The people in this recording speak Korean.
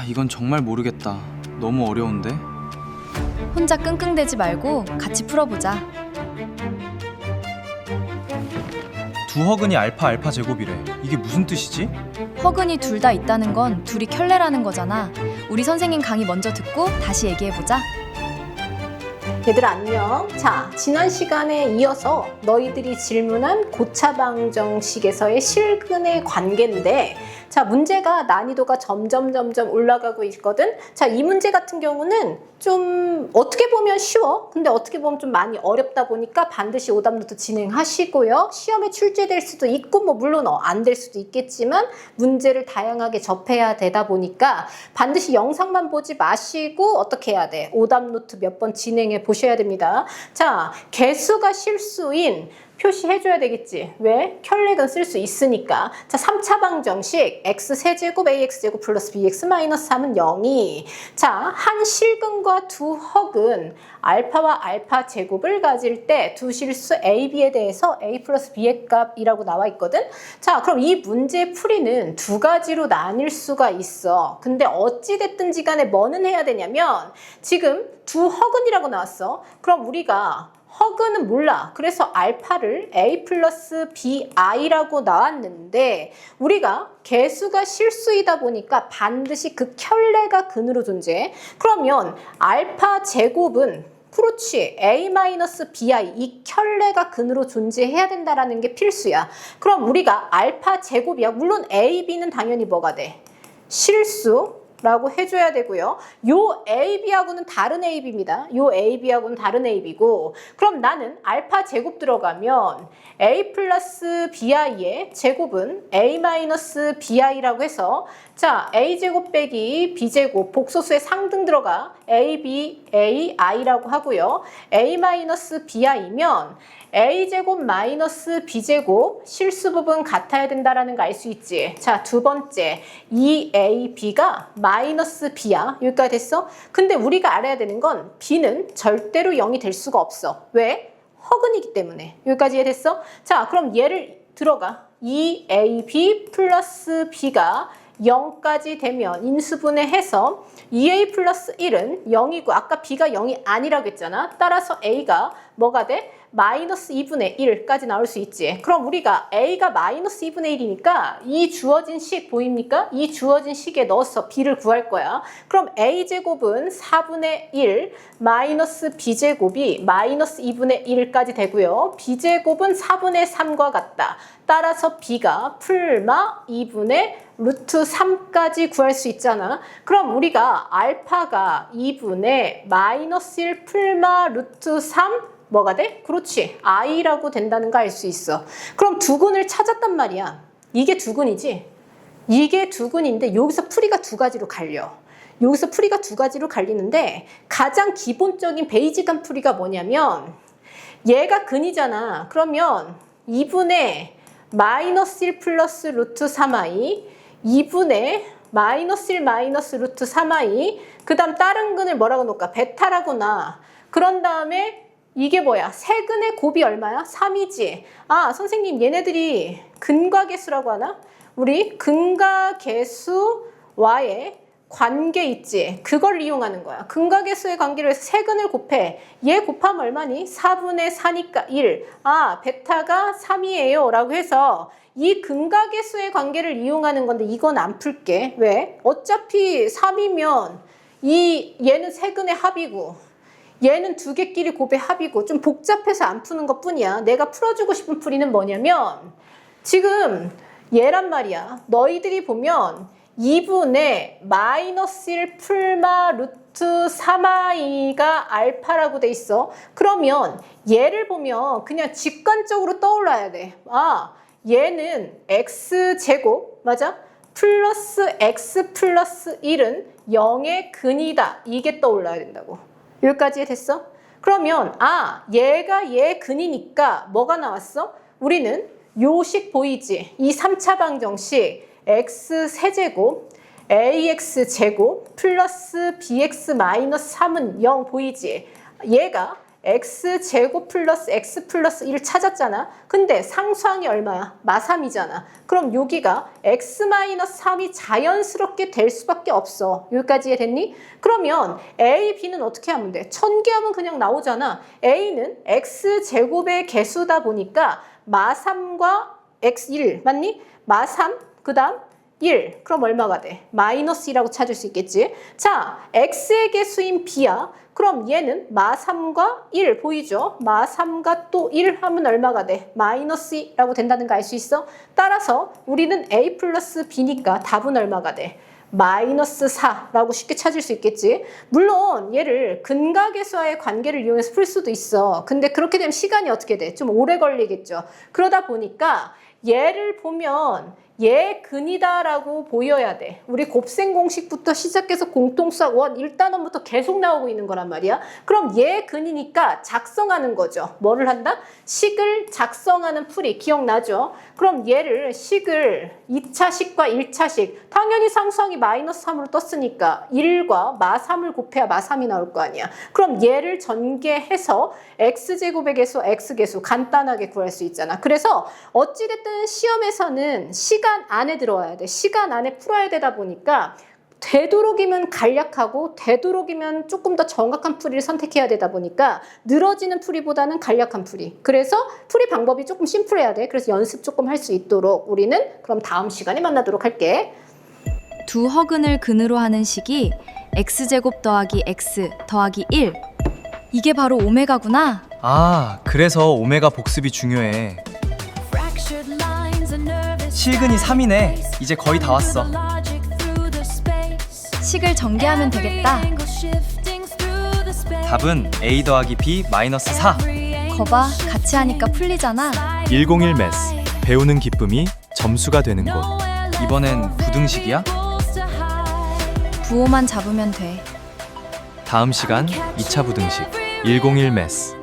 이건 정말 모르겠다. 너무 어려운데? 혼자 끙끙대지 말고 같이 풀어보자. 두 허근이 알파 제곱이래. 이게 무슨 뜻이지? 허근이 둘 다 있다는 건 둘이 켤레라는 거잖아. 우리 선생님 강의 먼저 듣고 다시 얘기해보자. 얘들아 안녕. 자, 지난 시간에 이어서 너희들이 질문한 고차방정식에서의 실근의 관계인데, 자, 문제가 난이도가 점점 올라가고 있거든. 자, 이 문제 같은 경우는 좀 어떻게 보면 쉬워. 근데 어떻게 보면 좀 많이 어렵다 보니까 반드시 오답노트 진행하시고요. 시험에 출제될 수도 있고 뭐 물론 안 될 수도 있겠지만 문제를 다양하게 접해야 되다 보니까 반드시 영상만 보지 마시고 어떻게 해야 돼? 오답노트 몇 번 진행해 보셔야 됩니다. 자, 개수가 실수인 표시해줘야 되겠지. 왜? 켤레근 쓸 수 있으니까. 자, 3차 방정식 x세제곱 ax제곱 플러스 bx 마이너스 3은 0이 자, 한 실근과 두 허근 알파와 알파 제곱을 가질 때 두 실수 a, b에 대해서 a 플러스 b의 값이라고 나와 있거든. 자, 그럼 이 문제 풀이는 두 가지로 나뉠 수가 있어. 근데 어찌 됐든지 간에 뭐는 해야 되냐면 지금 두 허근이라고 나왔어. 그럼 우리가 허근은 몰라. 그래서 알파를 a 플러스 bi라고 나왔는데 우리가 개수가 실수이다 보니까 반드시 그 켤레가 근으로 존재해. 그러면 알파 제곱은 그렇지. a-bi 이 켤레가 근으로 존재해야 된다라는 게 필수야. 그럼 우리가 알파 제곱이야. 물론 a, b는 당연히 뭐가 돼? 실수. 라고 해줘야 되고요. 요 AB하고는 다른 AB입니다. 요 AB하고는 다른 AB고 그럼 나는 알파 제곱 들어가면 A 플러스 BI의 제곱은 A 마이너스 BI라고 해서 자 A제곱 빼기 B제곱 복소수의 상등 들어가 AB, AI라고 하고요. A 마이너스 BI면 A제곱 마이너스 B제곱 실수 부분 같아야 된다라는 거 알 수 있지. 자, 두 번째 2AB가 마이너스 B야. 여기까지 됐어? 근데 우리가 알아야 되는 건 B는 절대로 0이 될 수가 없어. 왜? 허근이기 때문에. 여기까지 이해됐어? 자, 그럼 얘를 들어가. 2AB 플러스 B가 0까지 되면 인수분해해서 2A 플러스 1은 0이고 아까 B가 0이 아니라고 했잖아. 따라서 A가 뭐가 돼? 마이너스 2분의 1까지 나올 수 있지. 그럼 우리가 A가 마이너스 2분의 1이니까 이 주어진 식 보입니까? 이 주어진 식에 넣어서 B를 구할 거야. 그럼 A제곱은 4분의 1 마이너스 B제곱이 마이너스 2분의 1까지 되고요. B제곱은 4분의 3과 같다. 따라서 B가 풀마 2분의 루트 3까지 구할 수 있잖아. 그럼 우리가 알파가 2분의 마이너스 1 풀마 루트 3 뭐가 돼? 그렇지. i라고 된다는 거 알 수 있어. 그럼 두근을 찾았단 말이야. 이게 두근이지? 이게 두근인데 여기서 풀이가 두 가지로 갈려. 여기서 풀이가 두 가지로 갈리는데 가장 기본적인 베이직한 풀이가 뭐냐면 얘가 근이잖아. 그러면 2분의 마이너스 1 플러스 루트 3i 2분의 마이너스 1 마이너스 루트 3i 그 다음 다른 근을 뭐라고 놓을까? 베타라고 놔. 그런 다음에 이게 뭐야? 세근의 곱이 얼마야? 3이지. 아, 선생님 얘네들이 근과 개수라고 하나? 우리 근과 개수와의 관계 있지? 그걸 이용하는 거야. 근과 개수의 관계를 해서 세근을 곱해. 얘 곱하면 얼마니? 4분의 4니까 1. 아, 베타가 3이에요. 라고 해서 이 근과 개수의 관계를 이용하는 건데 이건 안 풀게. 왜? 어차피 3이면 얘는 세근의 합이고 얘는 두 개끼리 곱의 합이고 좀 복잡해서 안 푸는 것 뿐이야. 내가 풀어주고 싶은 풀이는 뭐냐면 지금 얘란 말이야. 너희들이 보면 2분의 마이너스 1 풀마 루트 3i가 알파라고 돼 있어. 그러면 얘를 보면 그냥 직관적으로 떠올라야 돼. 아, 얘는 x제곱, 맞아? 플러스 x 플러스 1은 0의 근이다. 이게 떠올라야 된다고. 여기까지 됐어? 그러면 아 얘가 얘 근이니까 뭐가 나왔어? 우리는 요 식 보이지? 이 3차 방정식 x세제곱 ax제곱 플러스 bx 마이너스 3은 0 보이지? 얘가 x제곱 플러스 x 플러스 1 찾았잖아. 근데 상수항이 얼마야? 마3이잖아. 그럼 여기가 x 마이너스 3이 자연스럽게 될 수밖에 없어. 여기까지 이해됐니? 그러면 a, b는 어떻게 하면 돼? 천개하면 그냥 나오잖아. a는 x제곱의 개수다 보니까 마3과 x1 맞니? 마3 그 다음 1. 그럼 얼마가 돼? 마이너스 2라고 찾을 수 있겠지? 자, x의 개수인 b야. 그럼 얘는 마3과 1 보이죠? 마3과 또 1 하면 얼마가 돼? 마이너스 2라고 된다는 거 알 수 있어? 따라서 우리는 a 플러스 b니까 답은 얼마가 돼? 마이너스 4라고 쉽게 찾을 수 있겠지. 물론 얘를 근각에서의 관계를 이용해서 풀 수도 있어. 근데 그렇게 되면 시간이 어떻게 돼? 좀 오래 걸리겠죠. 그러다 보니까 얘를 보면 얘 근이다라고 보여야 돼. 우리 곱셈 공식부터 시작해서 공통수학 1단원부터 계속 나오고 있는 거란 말이야. 그럼 얘 근이니까 작성하는 거죠. 뭐를 한다? 식을 작성하는 풀이 기억나죠? 그럼 얘를 식을 2차식과 1차식 당연히 상수항이 마이너스 3으로 떴으니까 1과 마3을 곱해야 마3이 나올 거 아니야. 그럼 얘를 전개해서 x제곱의 개수, x개수 간단하게 구할 수 있잖아. 그래서 어찌됐든 시험에서는 시간 안에 들어와야 돼. 시간 안에 풀어야 되다 보니까 되도록이면 간략하고 되도록이면 조금 더 정확한 풀이를 선택해야 되다 보니까 늘어지는 풀이보다는 간략한 풀이. 그래서 풀이 방법이 조금 심플해야 돼. 그래서 연습 조금 할 수 있도록 우리는 그럼 다음 시간에 만나도록 할게. 두 허근을 근으로 하는 식이 x제곱 더하기 x 더하기 1. 이게 바로 오메가구나. 아, 그래서 오메가 복습이 중요해. 실근이 3이네. 이제 거의 다 왔어. 식을 전개하면 되겠다. 답은 a 더하기 b 마이너스 4. 거봐, 같이 하니까 풀리잖아. 101 매스 배우는 기쁨이 점수가 되는 곳. 이번엔 부등식이야? 부호만 잡으면 돼. 다음 시간 2차 부등식 101 매스.